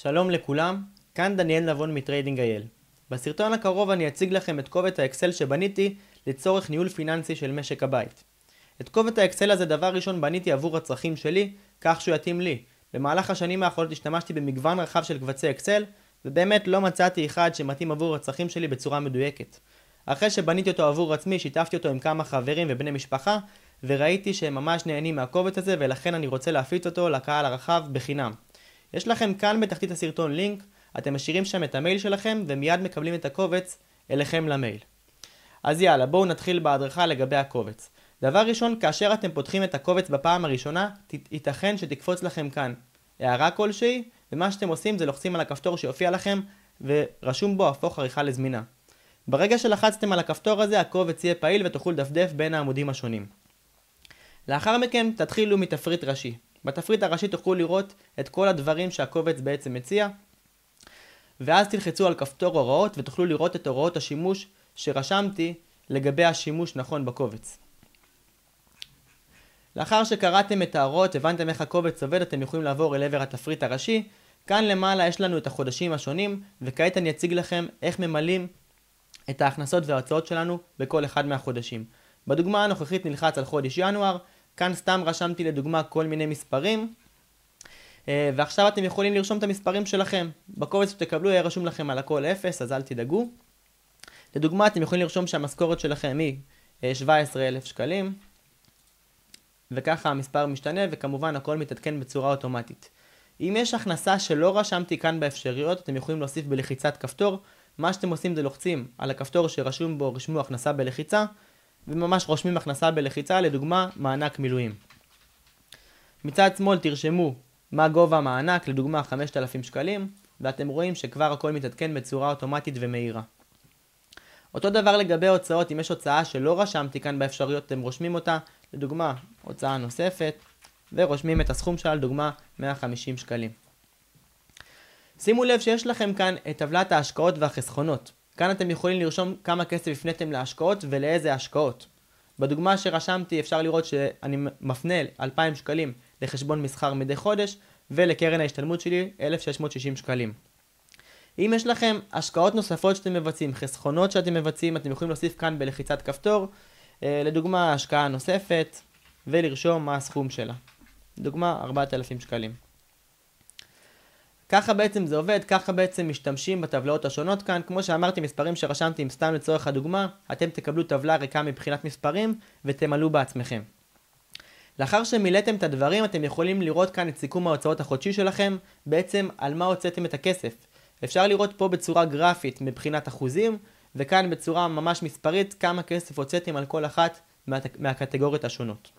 שלום לכולם, כאן דניאל נבון מטריידינג אייל. בסרטון הקרוב אני אציג לכם את קובץ האקסל שבניתי לצורך ניהול פיננסי של משק הבית. את קובץ האקסל הזה דבר ראשון בניתי עבור הצרכים שלי, כך שהוא יתאים לי. במהלך השנים האחרונות השתמשתי במגוון רחב של קבצי אקסל, ובאמת לא מצאתי אחד שמתאים עבור הצרכים שלי בצורה מדויקת. אחרי שבניתי אותו עבור עצמי, שיתפתי אותו עם כמה חברים ובני משפחה, וראיתי שהם ממש נהנים מהקובץ הזה, ולכן אני רוצה להפיץ אותו לקהל הרחב בחינם. יש לכם כאן בתחתית הסרטון לינק, אתם משאירים שם את המייל שלכם ומיד מקבלים את הקובץ אליכם למייל. אז יאללה, בואו נתחיל בהדרכה לגבי הקובץ. דבר ראשון, כאשר אתם פותחים את הקובץ בפעם הראשונה, ייתכן שתקפוץ לכם כאן הערה כלשהי, ומה שאתם עושים זה לוחצים על הכפתור שיופיע לכם ורשום בו הפוך עריכה לזמינה. ברגע שלחצתם על הכפתור הזה, הקובץ יהיה פעיל ותוכלו לדפדף בין העמודים השונים. לאחר מכן תתחילו מתפריט ראשי. בתפריט הראשי תוכלו לראות את כל הדברים שהקובץ בעצם מציע, ואז תלחצו על כפתור הוראות ותוכלו לראות את הוראות השימוש שרשמתי לגבי השימוש נכון בקובץ. לאחר שקראתם את ההוראות, הבנתם איך הקובץ עובד, אתם יכולים לעבור אל עבר התפריט הראשי. כאן למעלה יש לנו את החודשים השונים, וכעת אני אציג לכם איך ממלאים את ההכנסות וההוצאות שלנו בכל אחד מהחודשים. בדוגמה הנוכחית נלחץ על חודש ינואר, כאן סתם רשמתי לדוגמה כל מיני מספרים, ועכשיו אתם יכולים לרשום את המספרים שלכם. בקובץ שתקבלו יהיה רשום לכם על הכל 0, אז אל תדאגו. לדוגמה אתם יכולים לרשום שהמשכורת שלכם היא 17,000 שקלים, וככה המספר משתנה, וכמובן הכל מתעדכן בצורה אוטומטית. אם יש הכנסה שלא רשמתי כאן באפשרויות, אתם יכולים להוסיף בלחיצת כפתור. מה שאתם עושים זה לוחצים על הכפתור שרשום בו רשמו הכנסה בלחיצה, וממש רושמים הכנסה בלחיצה, לדוגמה מענק מילואים. מצד שמאל תרשמו מה גובה המענק, לדוגמה 5,000 שקלים, ואתם רואים שכבר הכל מתעדכן בצורה אוטומטית ומהירה. אותו דבר לגבי הוצאות, אם יש הוצאה שלא רשמתי כאן באפשרויות, אתם רושמים אותה, לדוגמה הוצאה נוספת, ורושמים את הסכום שלה, לדוגמה 150 שקלים. שימו לב שיש לכם כאן את טבלת ההשקעות והחסכונות. כאן אתם יכולים לרשום כמה כסף הפניתם להשקעות ולאיזה השקעות. בדוגמה שרשמתי אפשר לראות שאני מפנה 2,000 שקלים לחשבון מסחר מדי חודש, ולקרן ההשתלמות שלי 1,660 שקלים. אם יש לכם השקעות נוספות שאתם מבצעים, חסכונות שאתם מבצעים, אתם יכולים להוסיף כאן בלחיצת כפתור, לדוגמה השקעה נוספת, ולרשום מה הסכום שלה. לדוגמה 4,000 שקלים. ככה בעצם זה עובד, ככה בעצם משתמשים בטבלאות השונות כאן. כמו שאמרתי, מספרים שרשמתי, סתם לצורך הדוגמה, אתם תקבלו טבלה ריקה מבחינת מספרים ותמלאו בעצמכם. לאחר שמילאתם את הדברים, אתם יכולים לראות כאן את סיכום ההוצאות החודשי שלכם, בעצם על מה הוצאתם את הכסף. אפשר לראות פה בצורה גרפית מבחינת אחוזים, וכאן בצורה ממש מספרית כמה כסף הוצאתם על כל אחת מהקטגוריות השונות.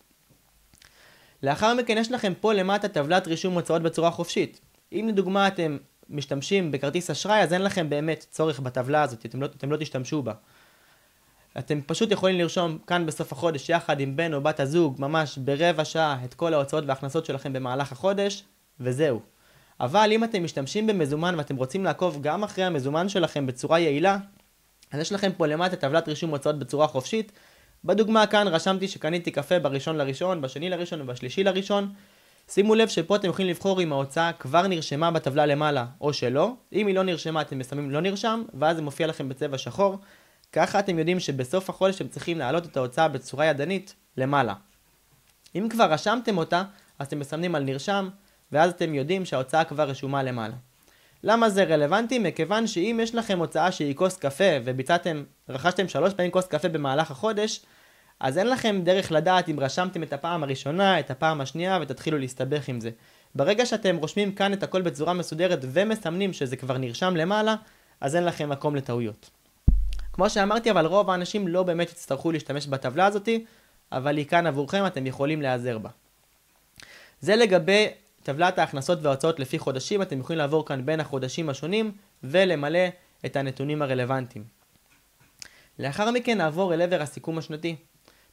לאחר מכן יש לכם פה למטה טבלת רישום הוצאות בצורה חופשית. אם לדוגמה אתם משתמשים בכרטיס אשראי, אז אין לכם באמת צורך בטבלה הזאת, אתם לא תשתמשו בה. אתם פשוט יכולים לרשום כאן בסוף החודש יחד עם בן או בת הזוג, ממש ברבע שעה, את כל ההוצאות וההכנסות שלכם במהלך החודש, וזהו. אבל אם אתם משתמשים במזומן ואתם רוצים לעקוב גם אחרי המזומן שלכם בצורה יעילה, אז יש לכם פה למטה טבלת רישום הוצאות בצורה חופשית. בדוגמה כאן רשמתי שקניתי קפה בראשון לראשון, בשני לראשון ובשלישי לראשון. שימו לב שפה אתם יכולים לבחור אם ההוצאה כבר נרשמה בטבלה למעלה או שלא. אם היא לא נרשמה אתם מסיימים לא נרשם, ואז זה מופיע לכם בצבע שחור. ככה אתם יודעים שבסוף החודש אתם צריכים להעלות את ההוצאה בצורה ידנית למעלה. אם כבר רשמתם אותה, אז אתם מסמנים על נרשם, ואז אתם יודעים שההוצאה כבר רשומה למעלה. למה זה רלוונטי? מכיוון שאם יש לכם הוצאה שהיא כוס קפה רכשתם 3 פעמים כוס קפה במהלך החודש, אז אין לכם דרך לדעת אם רשמתם את הפעם הראשונה, את הפעם השנייה, ותתחילו להסתבך עם זה. ברגע שאתם רושמים כאן את הכל בצורה מסודרת ומסמנים שזה כבר נרשם למעלה, אז אין לכם מקום לטעויות. כמו שאמרתי, אבל רוב האנשים לא באמת יצטרכו להשתמש בטבלה הזאת, אבל היא כאן עבורכם, אתם יכולים להיעזר בה. זה לגבי טבלת ההכנסות וההוצאות לפי חודשים. אתם יכולים לעבור כאן בין החודשים השונים ולמלא את הנתונים הרלוונטיים. לאחר מכן נעבור אל עבר הסיכום השנתי.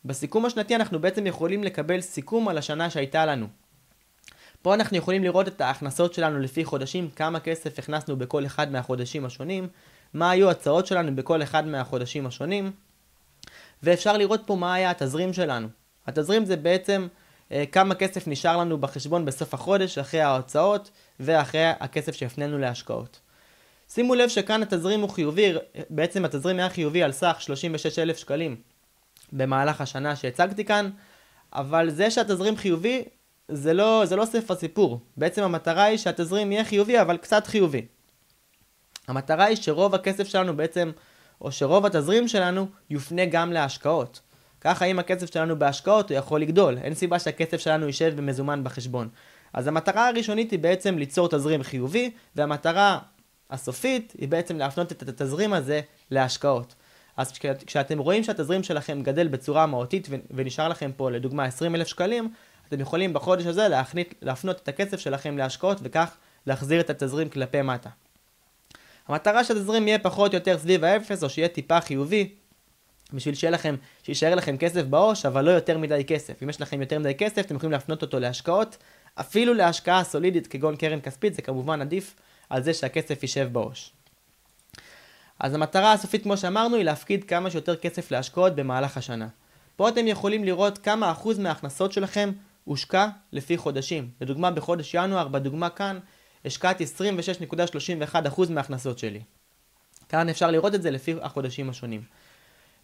בסיכום השנתי אנחנו בעצם יכולים לקבל סיכום על השנה שהייתה לנו. פה אנחנו יכולים לראות את ההכנסות שלנו לפי חודשים, כמה כסף הכנסנו בכל אחד מהחודשים השונים, מה היו הצעות שלנו בכל אחד מהחודשים השונים, ואפשר לראות פה מה היה התזרים שלנו. התזרים זה בעצם כמה כסף נשאר לנו בחשבון בסוף החודש, אחרי ההוצאות ואחרי הכסף שהפנינו להשקעות. שימו לב שכאן התזרים הוא חיובי, בעצם התזרים היה חיובי על סך 36,000 שקלים במהלך השנה שהצגתי כאן, אבל זה שהתזרים חיובי זה לא סוף הסיפור. בעצם המטרה היא שהתזרים יהיה חיובי, אבל קצת חיובי. המטרה היא שרוב הכסף שלנו בעצם, או שרוב התזרים שלנו יופנה גם להשקעות. ככה אם הכסף שלנו בהשקעות הוא יכול לגדול, אין סיבה שהכסף שלנו יישב במזומן בחשבון. אז המטרה הראשונית היא בעצם ליצור תזרים חיובי, והמטרה הסופית היא בעצם להפנות את התזרים הזה להשקעות. אז כשאתם רואים שהתזרים שלכם גדל בצורה מהותית ונשאר לכם פה לדוגמה 20,000 שקלים, אתם יכולים בחודש הזה להפנות את הכסף שלכם להשקעות וכך להחזיר את התזרים כלפי מטה. המטרה שהתזרים יהיה פחות או יותר סביב האפס או שיהיה טיפה חיובי, בשביל שישאר לכם כסף בעו"ש, אבל לא יותר מדי כסף. אם יש לכם יותר מדי כסף, אתם יכולים להפנות אותו להשקעות, אפילו להשקעה סולידית כגון קרן כספית, זה כמובן עדיף על זה שהכסף יישב בעו"ש. אז המטרה הסופית, כמו שאמרנו, היא להפקיד כמה שיותר כסף להשקעות במהלך השנה. פה אתם יכולים לראות כמה אחוז מההכנסות שלכם הושקע לפי חודשים. לדוגמה, בחודש ינואר, בדוגמה כאן, השקעתי 26.31% מההכנסות שלי. כאן אפשר לראות את זה לפי החודשים השונים.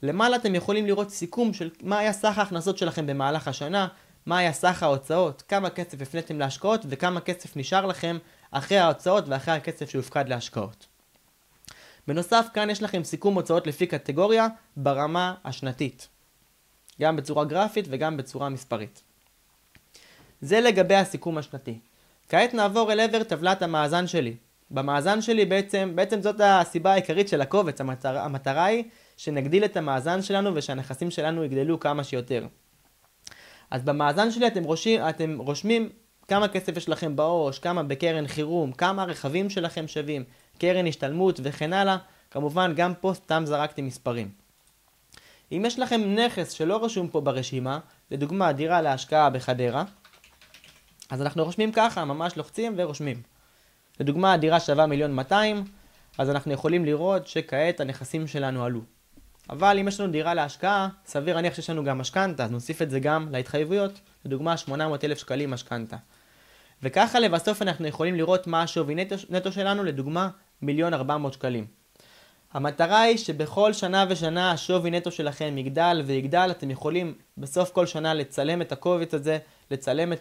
למעלה אתם יכולים לראות סיכום של מה היה סך ההכנסות שלכם במהלך השנה, מה היה סך ההוצאות, כמה כסף הפניתם להשקעות וכמה כסף נשאר לכם אחרי ההוצאות ואחרי הכסף שהופקד להשקעות. בנוסף, כאן יש לכם סיכום הוצאות לפי קטגוריה ברמה השנתית. גם בצורה גרפית וגם בצורה מספרית. זה לגבי הסיכום השנתי. כעת נעבור אל עבר טבלת המאזן שלי. במאזן שלי בעצם זאת הסיבה העיקרית של הקובץ. המטרה היא שנגדיל את המאזן שלנו ושהנכסים שלנו יגדלו כמה שיותר. אז במאזן שלי אתם רושמים כמה כסף יש לכם בעו"ש, כמה בקרן חירום, כמה רכבים שלכם שווים, קרן השתלמות וכן הלאה. כמובן גם פה סתם זרקתי מספרים. אם יש לכם נכס שלא רשום פה ברשימה, לדוגמה דירה להשקעה בחדרה, אז אנחנו רושמים ככה, ממש לוחצים ורושמים. לדוגמה הדירה שווה 1,200,000, אז אנחנו יכולים לראות שכעת הנכסים שלנו עלו. אבל אם יש לנו דירה להשקעה, סביר להניח שיש לנו גם משכנתה, אז נוסיף את זה גם להתחייבויות, לדוגמה 800,000 שקלים משכנתה. וככה לבסוף אנחנו יכולים לראות מה השווי נטו שלנו, לדוגמה 1,400,000 שקלים. המטרה היא שבכל שנה ושנה השווי נטו שלכם יגדל ויגדל. אתם יכולים בסוף כל שנה לצלם את הקובץ הזה, לצלם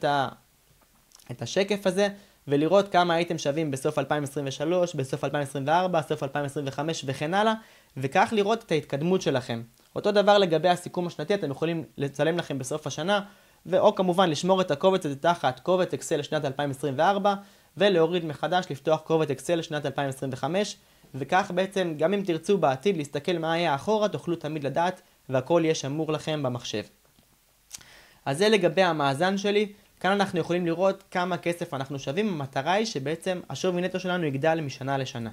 את השקף הזה, ולראות כמה הייתם שווים בסוף 2023, בסוף 2024, בסוף 2025 וכן הלאה, וכך לראות את ההתקדמות שלכם. אותו דבר לגבי הסיכום השנתי, אתם יכולים לצלם לכם בסוף השנה, או כמובן לשמור את הקובץ הזה תחת קובץ אקסל לשנת 2024, ולהוריד מחדש, לפתוח קובץ אקסל לשנת 2025, וכך בעצם גם אם תרצו בעתיד להסתכל מה היה אחורה, תוכלו תמיד לדעת, והכל יהיה שמור לכם במחשב. אז זה לגבי המאזן שלי. כאן אנחנו יכולים לראות כמה כסף אנחנו שווים. המטרה היא שבעצם השווי נטו שלנו יגדל משנה לשנה.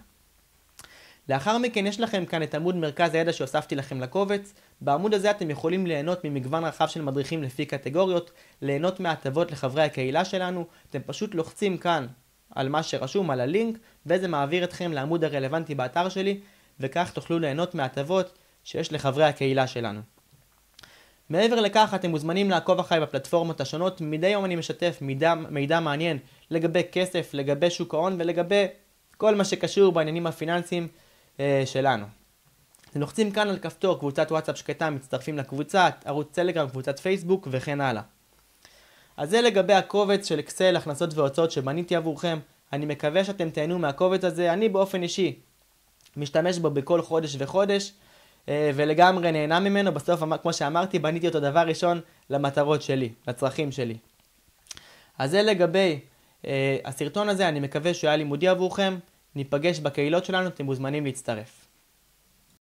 לאחר מכן יש לכם כאן את עמוד מרכז הידע שהוספתי לכם לקובץ. בעמוד הזה אתם יכולים ליהנות ממגוון רחב של מדריכים לפי קטגוריות, ליהנות מהטבות לחברי הקהילה שלנו. אתם פשוט לוחצים כאן על מה שרשום, על הלינק, וזה מעביר אתכם לעמוד הרלוונטי באתר שלי, וכך תוכלו ליהנות מהטבות שיש לחברי הקהילה שלנו. מעבר לכך, אתם מוזמנים לעקוב אחרי בפלטפורמות השונות. מדי יום אני משתף מידע מעניין לגבי כסף, לגבי שוק ההון ולגבי כל מה שקשור בעניינים הפיננסיים שלנו. אתם לוחצים כאן על כפתור קבוצת וואטסאפ שקטה, מצטרפים לקבוצה, ערוץ טלגרם, קבוצת פייסבוק וכן הלאה. אז זה לגבי הקובץ של אקסל, הכנסות והוצאות שבניתי עבורכם. אני מקווה שאתם תהנו מהקובץ הזה. אני באופן אישי משתמש בו בכל חודש וחודש, ולגמרי נהנה ממנו. בסוף, כמו שאמרתי, בניתי אותו דבר ראשון למטרות שלי, לצרכים שלי. אז זה לגבי הסרטון הזה. אני מקווה שהוא היה לימודי עבורכם. ניפגש בקהילות שלנו, אתם מוזמנים להצטרף.